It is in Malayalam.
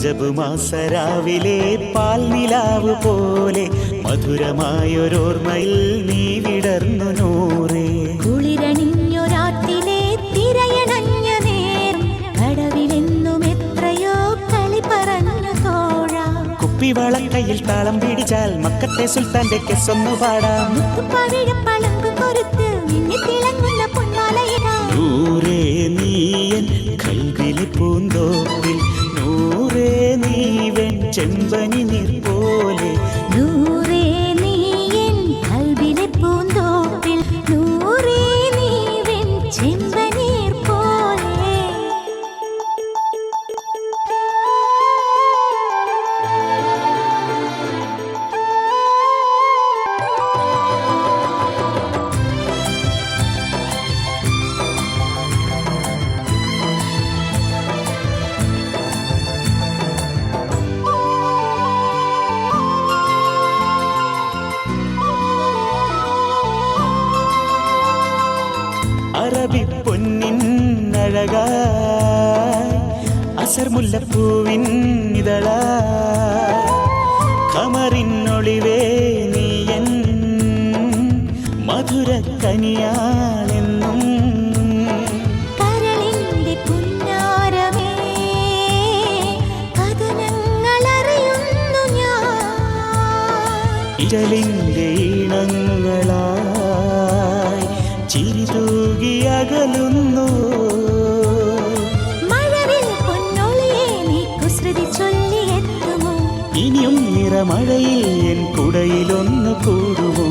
റജബ് മാസരാവിലെ പാൽനിലാവ് പോലെ മധുരമായൊരോർമ്മയിൽ നീ വിടർന്നു നൂറേ. കുളിരണിഞ്ഞൊരാത്തിലെ തിരയണഞ്ഞ നേരം കടവിലെന്നും എത്രയോ കളി പറഞ്ഞു തോഴ. കുപ്പിവളക്കയിൽ താളം പിടിച്ചാൽ മക്കത്തെ സുൽത്താന്റെ കെസ്സൊന്നു പാടാം. നൂറേ നീയൻ കൽവിലെ പൂന്തോപ്പിൽ, നൂറേ നീവൻ ചെമ്പനി നീർ പോലെ. നൂറേ നീയൻ കൽവിലെ പൂന്തോപ്പിൽ, നൂറേ നീവൻ ചെമ്പനീർ പോലെ. അറബി പൊന്നിൻ അഴകായി അസർ മുല്ലപ്പൂവിൻ ഇതളായി ഖമറിനൊളിവേ നീയൻ മധുരക്കനിയാണെന്നും. കരളിന്റെ പുന്നാരമേ കഥനങ്ങളറിയുന്നു ഞാൻ. ഇരലിന്റെ ഈണങ്ങളായി ചിരി തൂകി അകലുന്നു. മഴവിൽ പൊന്നൊളിയെ നീ കുസൃതി ചൊല്ലിയെത്തുമോ? ഇനിയും നിറമഴയിൽ എൻ കുടയിലൊന്നു കൂടുമോ?